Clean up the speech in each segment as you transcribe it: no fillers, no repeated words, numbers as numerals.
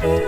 Okay,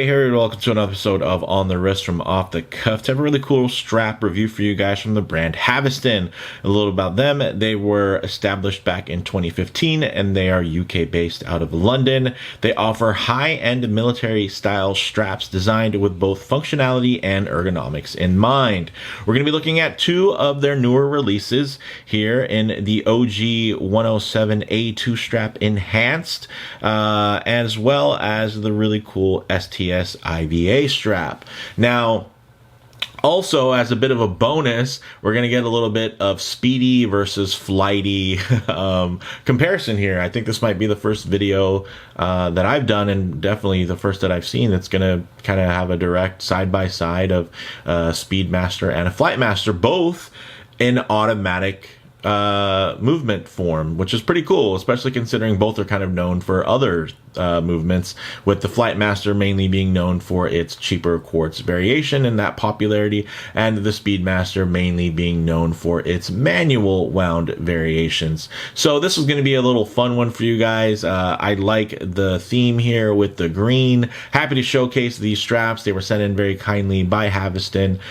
here, welcome to another episode of On the Wrist from Off the Cuff. To have a really cool strap review for you guys from the brand Haveston. A little about them. They were established back in 2015 and they are UK based out of London. They offer high-end military style straps designed with both functionality and ergonomics in mind. We're going to be looking at two of their newer releases here in the OG-107 A2 strap Enhanced, as well as the really cool STS IVA strap. Now, also, as a bit of a bonus, we're going to get a little bit of speedy versus flighty comparison here. I think this might be the first video that I've done, and definitely the first that I've seen that's going to kind of have a direct side-by-side of Speedmaster and a Flightmaster, both in automatic movement form, which is pretty cool, especially considering both are kind of known for other movements, with the Flightmaster mainly being known for its cheaper quartz variation and that popularity, and the Speedmaster mainly being known for its manual wound variations. So this is going to be a little fun one for you guys. I like the theme here with the green. Happy to showcase these straps. They were sent in very kindly by Haveston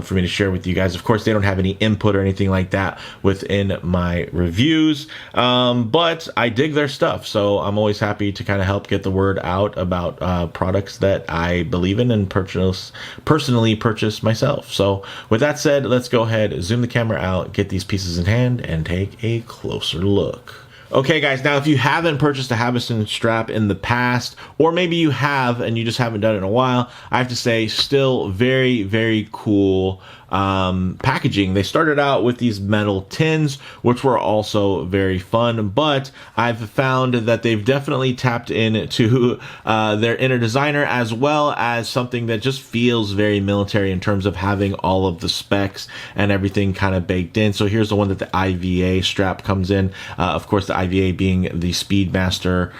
for me to share with you guys. Of course, they don't have any input or anything like that within my reviews, but I dig their stuff, so I'm always happy to kind of help get the word out about products that I believe in and personally purchase myself. So with that said, let's go ahead, zoom the camera out, get these pieces in hand, and take a closer look. Okay guys, now if you haven't purchased a Haveston strap in the past, or maybe you have and you just haven't done it in a while, I have to say, still very, very cool packaging. They started out with these metal tins, which were also very fun, but I've found that they've definitely tapped into their inner designer, as well as something that just feels very military in terms of having all of the specs and everything kind of baked in. So here's the one that the IVA strap comes in. Of course, the IVA being the Speedmaster,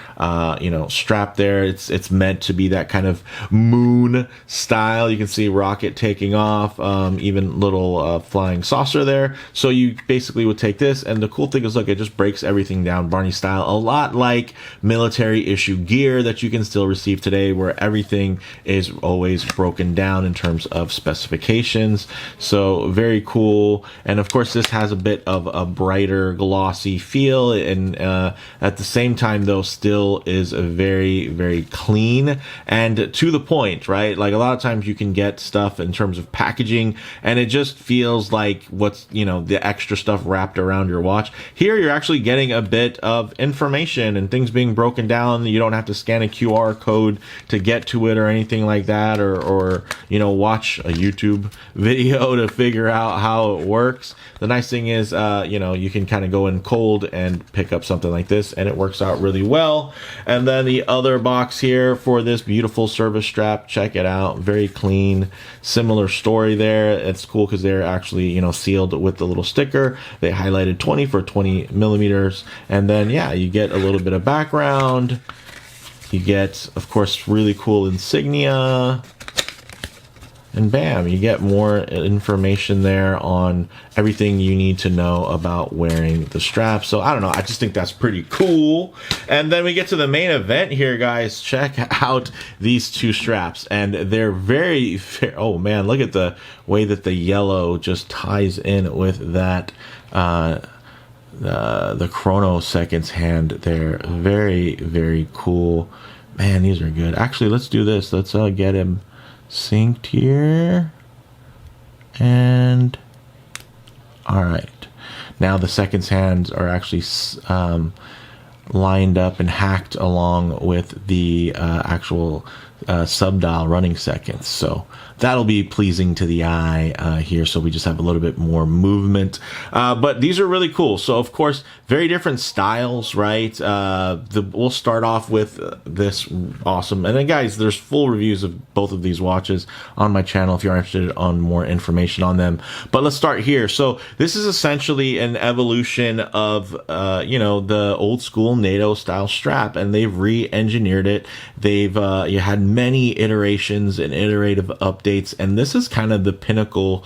strap there. It's meant to be that kind of moon style. You can see rocket taking off, even little flying saucer there. So you basically would take this, and the cool thing is, look, it just breaks everything down Barney style, a lot like military issue gear that you can still receive today, where everything is always broken down in terms of specifications. So very cool. And of course, this has a bit of a brighter glossy feel, and at the same time though still is a very, very clean and to the point, right? Like a lot of times you can get stuff in terms of packaging and it just feels like what's, the extra stuff wrapped around your watch. Here you're actually getting a bit of information and things being broken down. You don't have to scan a QR code to get to it or anything like that, or watch a YouTube video to figure out how it works. The nice thing is, you can kind of go in cold and pick up something like this, and it works out really well. And then the other box here for this beautiful service strap, check it out, very clean, similar story there. It's cool because they're actually, sealed with the little sticker. They highlighted 20 for 20 millimeters. And then, yeah, you get a little bit of background. You get, of course, really cool insignia. And bam, you get more information there on everything you need to know about wearing the strap. So I don't know, I just think that's pretty cool. And then we get to the main event here, guys. Check out these two straps, and they're very, oh man, look at the way that the yellow just ties in with that the chrono seconds hand there. Very, very cool. Man, these are good. Actually, let's do this. Let's get him synced here, and all right, now the seconds hands are actually lined up and hacked along with the actual sub-dial running seconds, so that'll be pleasing to the eye here. So we just have a little bit more movement, but these are really cool. So of course, very different styles, right? We'll start off with this awesome, and then guys, there's full reviews of both of these watches on my channel if you're interested on more information on them. But let's start here. So this is essentially an evolution of the old school NATO style strap, and they've re-engineered it. They've you had many iterations and iterative updates, and this is kind of the pinnacle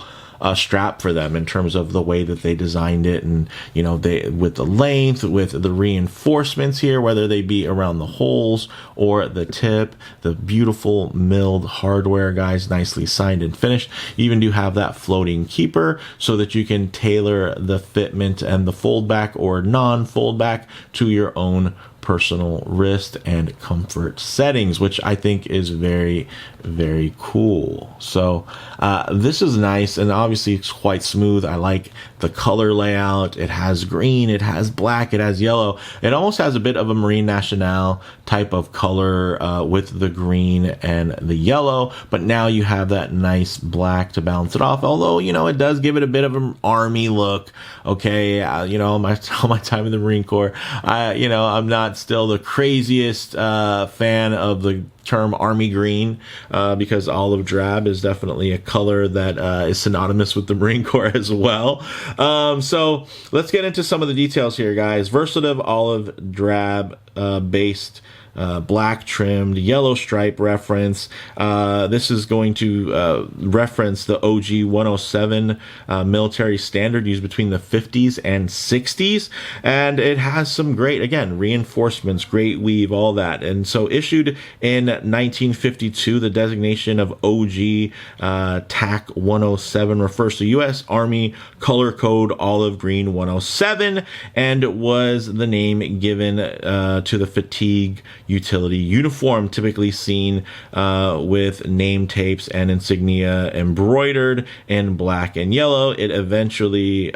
strap for them in terms of the way that they designed it, and you know, they with the length, with the reinforcements here, whether they be around the holes or the tip, the beautiful milled hardware, guys, nicely signed and finished. You even do have that floating keeper so that you can tailor the fitment and the fold back or non-fold back to your own personal wrist and comfort settings, which I think is very, very cool. So this is nice, and obviously it's quite smooth. I like the color layout. It has green, it has black, it has yellow. It almost has a bit of a Marine Nationale type of color with the green and the yellow, but now you have that nice black to balance it off. Although, you know, it does give it a bit of an army look. Okay, you know, all my time in the Marine Corps, you know, I'm not still the craziest fan of the term army green, because olive drab is definitely a color that is synonymous with the Marine Corps as well. So let's get into some of the details here, guys. Versatile olive drab based, black trimmed, yellow stripe reference. This is going to reference the OG-107 military standard used between the 50s and 60s. And it has some great, again, reinforcements, great weave, all that. And so issued in 1952, the designation of OG TAC 107 refers to U.S. Army Color Code Olive Green 107, and was the name given to the fatigue utility uniform, typically seen with name tapes and insignia embroidered in black and yellow. It eventually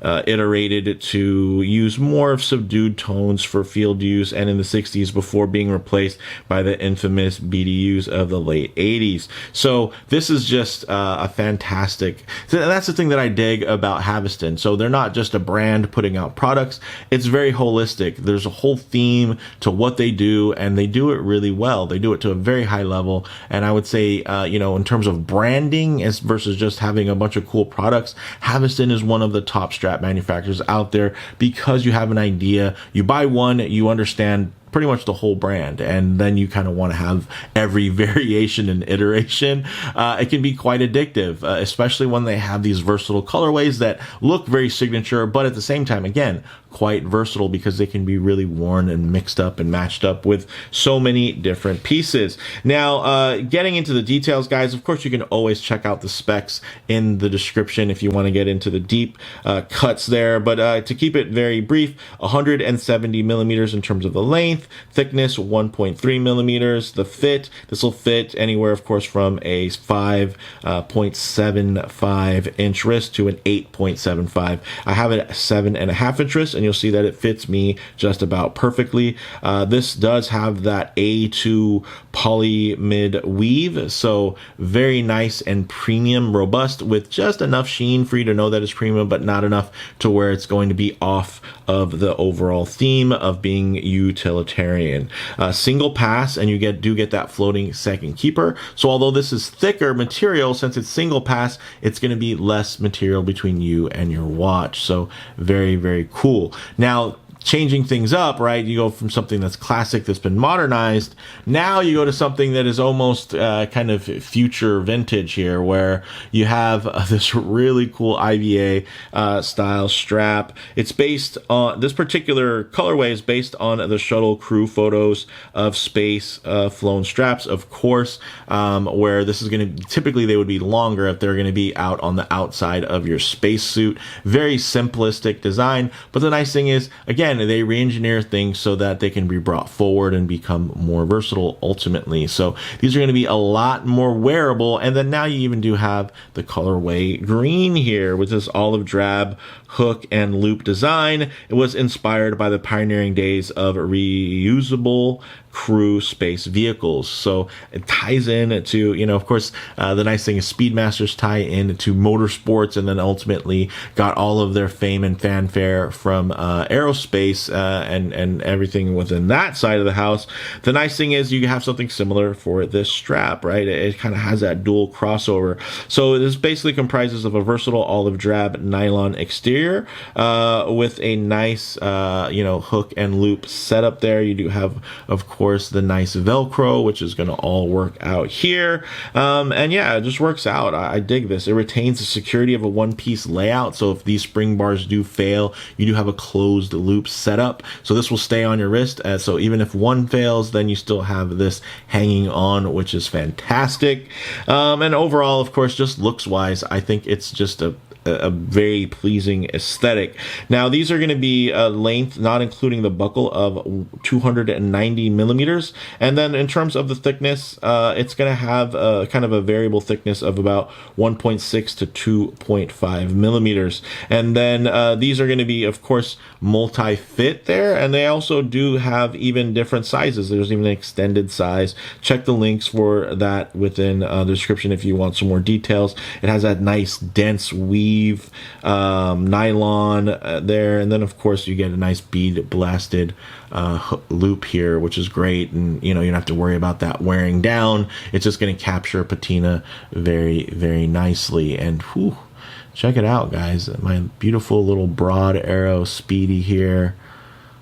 iterated to use more of subdued tones for field use, and in the 60s, before being replaced by the infamous BDUs of the late 80s. So this is just a fantastic, that's the thing that I dig about Haveston. So they're not just a brand putting out products, it's very holistic. There's a whole theme to what they do, and they do it really well. They do it to a very high level, and I would say, you know, in terms of branding as versus just having a bunch of cool products, Haveston is one of the top strap manufacturers out there, because you have an idea, you buy one, you understand pretty much the whole brand, and then you kind of want to have every variation and iteration. It can be quite addictive, especially when they have these versatile colorways that look very signature, but at the same time, again, quite versatile, because they can be really worn and mixed up and matched up with so many different pieces. Now, getting into the details, guys, of course, you can always check out the specs in the description if you want to get into the deep cuts there. But to keep it very brief, 170 millimeters in terms of the length, thickness 1.3 millimeters. The fit, this will fit anywhere, of course, from a 5.75 inch wrist to an 8.75. I have a 7.5 inch wrist, and you'll see that it fits me just about perfectly. This does have that A2 poly mid weave, so very nice and premium, robust, with just enough sheen for you to know that it's premium, but not enough to where it's going to be off of the overall theme of being utilitarian. Single pass, and you do get that floating second keeper. So although this is thicker material, since it's single pass, it's going to be less material between you and your watch. So very, very cool. Now, changing things up, right? You go from something that's classic, that's been modernized. Now you go to something that is almost kind of future vintage here, where you have this really cool IVA style strap. It's based on, this particular colorway is based on the shuttle crew photos of space flown straps, of course, where this is going to, typically they would be longer if they're going to be out on the outside of your spacesuit. Very simplistic design, but the nice thing is, again, they re-engineer things so that they can be brought forward and become more versatile ultimately. So these are going to be a lot more wearable. And then now you even do have the colorway green here with this olive drab hook and loop design. It was inspired by the pioneering days of reusable crew space vehicles. So it ties in to, you know, of course, the nice thing is Speedmasters tie in to motorsports, and then ultimately got all of their fame and fanfare from aerospace and everything within that side of the house. The nice thing is you have something similar for this strap, right? It kind of has that dual crossover. So this basically comprises of a versatile olive drab nylon exterior with a nice, you know, hook and loop setup there. You do have, of course, course, the nice Velcro, which is going to all work out here. And yeah, it just works out. I dig this. It retains the security of a one-piece layout. So if these spring bars do fail, you do have a closed loop setup. So this will stay on your wrist. So even if one fails, then you still have this hanging on, which is fantastic. And overall, of course, just looks wise, I think it's just a very pleasing aesthetic. Now these are going to be a length, not including the buckle, of 290 millimeters, and then in terms of the thickness, it's going to have kind of a variable thickness of about 1.6 to 2.5 millimeters. And then these are going to be, of course, multi-fit there, and they also do have even different sizes. There's even an extended size. Check the links for that within the description if you want some more details. It has that nice dense weave nylon there, and then of course you get a nice bead blasted loop here, which is great, and you don't have to worry about that wearing down. It's just going to capture patina very, very nicely. And whew, check it out, guys, my beautiful little broad arrow Speedy here.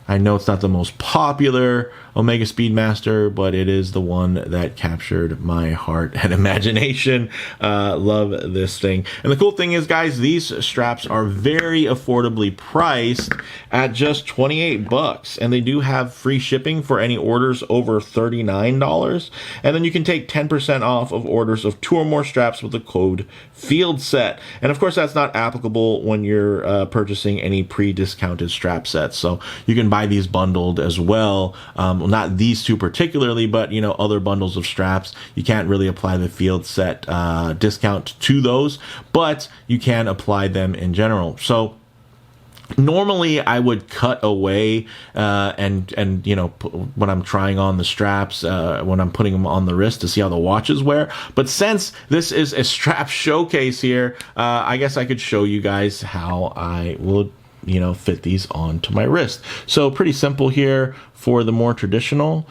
I know it's not the most popular Omega Speedmaster, but it is the one that captured my heart and imagination. Love this thing. And the cool thing is, guys, these straps are very affordably priced at just 28 bucks. And they do have free shipping for any orders over $39. And then you can take 10% off of orders of 2 or more straps with the code FIELDSET. And of course, that's not applicable when you're purchasing any pre-discounted strap sets. So you can buy these bundled as well. Not these two particularly, but other bundles of straps. You can't really apply the FIELDSET discount to those, but you can apply them in general. So normally I would cut away and when I'm trying on the straps, when I'm putting them on the wrist to see how the watches wear. But since this is a strap showcase here, I guess I could show you guys how I would fit these onto my wrist. So pretty simple here for the more traditional,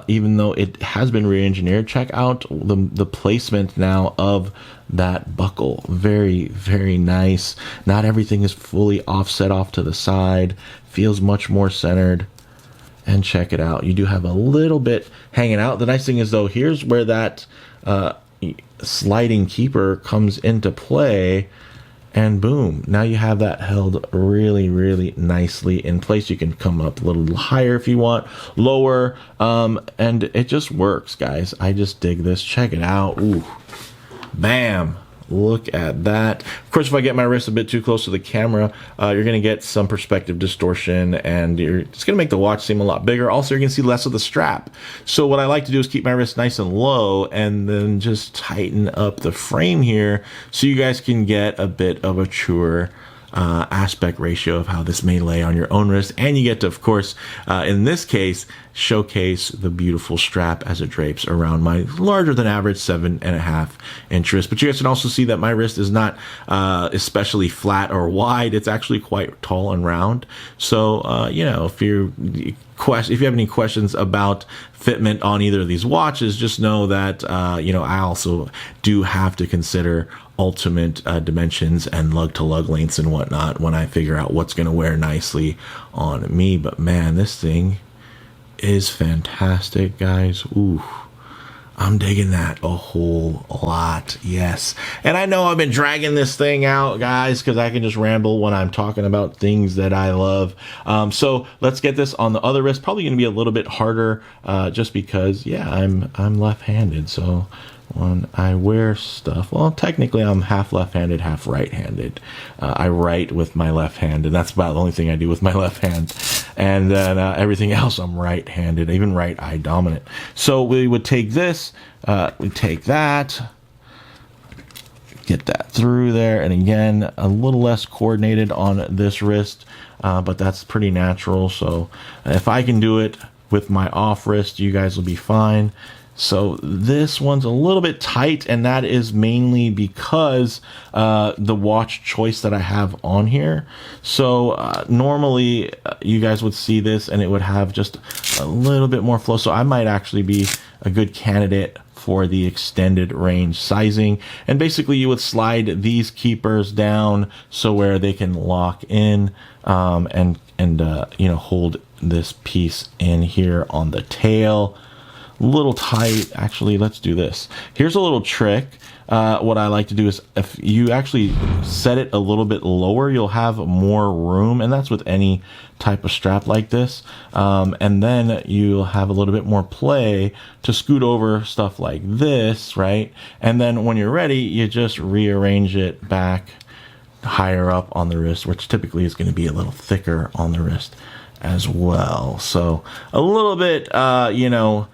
even though it has been re-engineered. Check out the placement now of that buckle. Very, very nice. Not everything is fully offset off to the side. Feels much more centered. And check it out. You do have a little bit hanging out. The nice thing is, though, here's where that sliding keeper comes into play. And boom, now you have that held really, really nicely in place. You can come up a little higher if you want, lower, and it just works, guys. I just dig this. Check it out. Ooh, bam. Look at that. Of course, if I get my wrist a bit too close to the camera, you're going to get some perspective distortion, and it's going to make the watch seem a lot bigger. Also, you're going to see less of the strap. So what I like to do is keep my wrist nice and low and then just tighten up the frame here so you guys can get a bit of a truer aspect ratio of how this may lay on your own wrist. And you get to, of course, in this case, showcase the beautiful strap as it drapes around my larger than average 7.5 inch wrist. But you guys can also see that my wrist is not especially flat or wide. It's actually quite tall and round. So if you have any questions about fitment on either of these watches, just know that I also do have to consider ultimate dimensions and lug-to-lug lengths and whatnot when I figure out what's going to wear nicely on me. But man, this thing is fantastic, guys. Ooh, I'm digging that a whole lot. Yes. And I know I've been dragging this thing out, guys, because I can just ramble when I'm talking about things that I love. So let's get this on the other wrist. Probably going to be a little bit harder just because, yeah, I'm left-handed. So when I wear stuff, well, technically I'm half left-handed, half right-handed. I write with my left hand, and that's about the only thing I do with my left hand. And then everything else I'm right-handed, even right eye dominant. So we would take this, we take that, get that through there, and again, a little less coordinated on this wrist, but that's pretty natural. So if I can do it with my off wrist, you guys will be fine. So this one's a little bit tight, and that is mainly because the watch choice that I have on here. So normally you guys would see this and it would have just a little bit more flow. So I might actually be a good candidate for the extended range sizing. And basically you would slide these keepers down so where they can lock in and hold this piece in here on the tail. A little tight. Actually, let's do this. Here's a little trick. What I like to do is if you actually set it a little bit lower, you'll have more room, and that's with any type of strap like this. And then you'll have a little bit more play to scoot over stuff like this, right? And then when you're ready, you just rearrange it back higher up on the wrist, which typically is going to be a little thicker on the wrist as well. So a little bit, a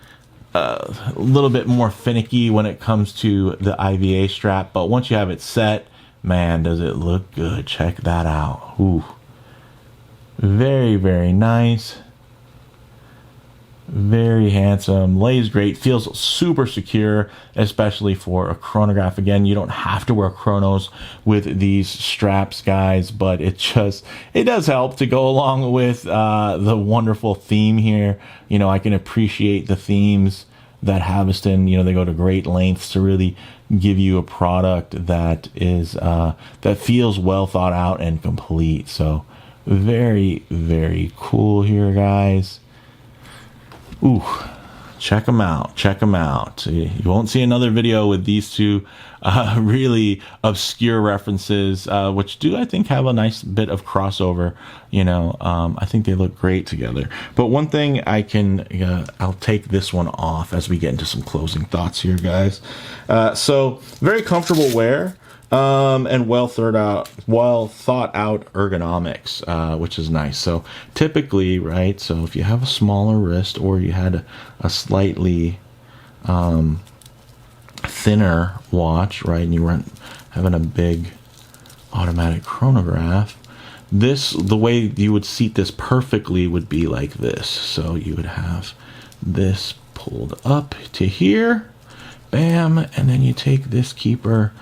little bit more finicky when it comes to the IVA strap, but once you have it set, man, does it look good. Check that out. Ooh, very, very nice, very handsome, lays great, feels super secure, especially for a chronograph. Again, you don't have to wear chronos with these straps, guys, but it does help to go along with the wonderful theme here. I can appreciate the themes that Haveston, they go to great lengths to really give you a product that is that feels well thought out and complete. So very, very cool here, guys. Ooh, check them out. Check them out. You won't see another video with these two really obscure references, which do, I think, have a nice bit of crossover. I think they look great together. But one thing I'll take this one off as we get into some closing thoughts here, guys. So very comfortable wear. And well thought out ergonomics, which is nice. So typically, right, so if you have a smaller wrist or you had a slightly thinner watch, right, and you weren't having a big automatic chronograph, the way you would seat this perfectly would be like this. So you would have this pulled up to here, bam, and then you take this keeper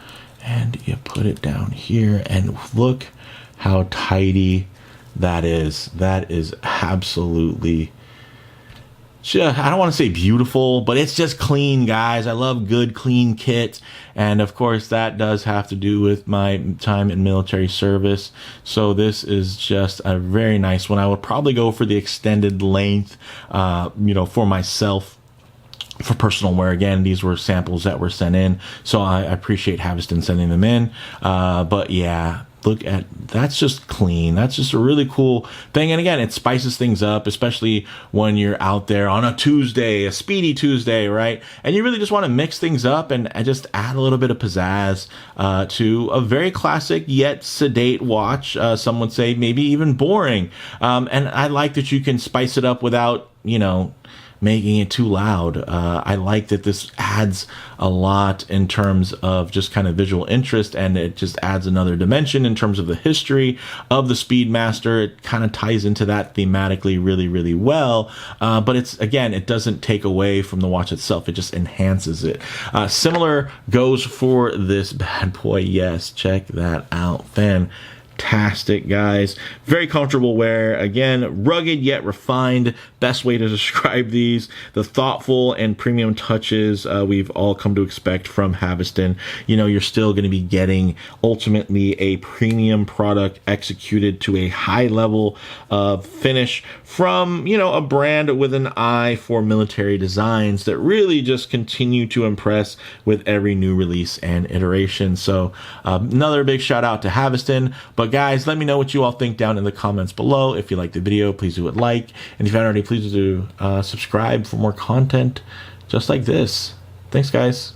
and you put it down here, and look how tidy that is. That is absolutely I don't want to say beautiful, but it's just clean, guys. I love good, clean kit. And of course, that does have to do with my time in military service. So this is just a very nice one. I would probably go for the extended length, for myself. For personal wear, again, these were samples that were sent in, so I appreciate Haveston sending them in. But yeah, that's just clean. That's just a really cool thing. And again, it spices things up, especially when you're out there on a Tuesday, a speedy Tuesday, right? And you really just want to mix things up and just add a little bit of pizzazz to a very classic yet sedate watch. Some would say maybe even boring. And I like that you can spice it up without, making it too loud. I like that this adds a lot in terms of just kind of visual interest, and it just adds another dimension in terms of the history of the Speedmaster. It kind of ties into that thematically really, really well. But it doesn't take away from the watch itself. It just enhances it. Similar goes for this bad boy. Yes, check that out. Fantastic, guys. Very comfortable wear. Again, rugged yet refined. Best way to describe these. The thoughtful and premium touches we've all come to expect from Haveston. You're still going to be getting ultimately a premium product executed to a high level of finish from, a brand with an eye for military designs that really just continue to impress with every new release and iteration. So another big shout out to Haveston. But guys, let me know what you all think down in the comments below. If you liked the video, please do it like. And if you haven't already, please do subscribe for more content just like this. Thanks, guys.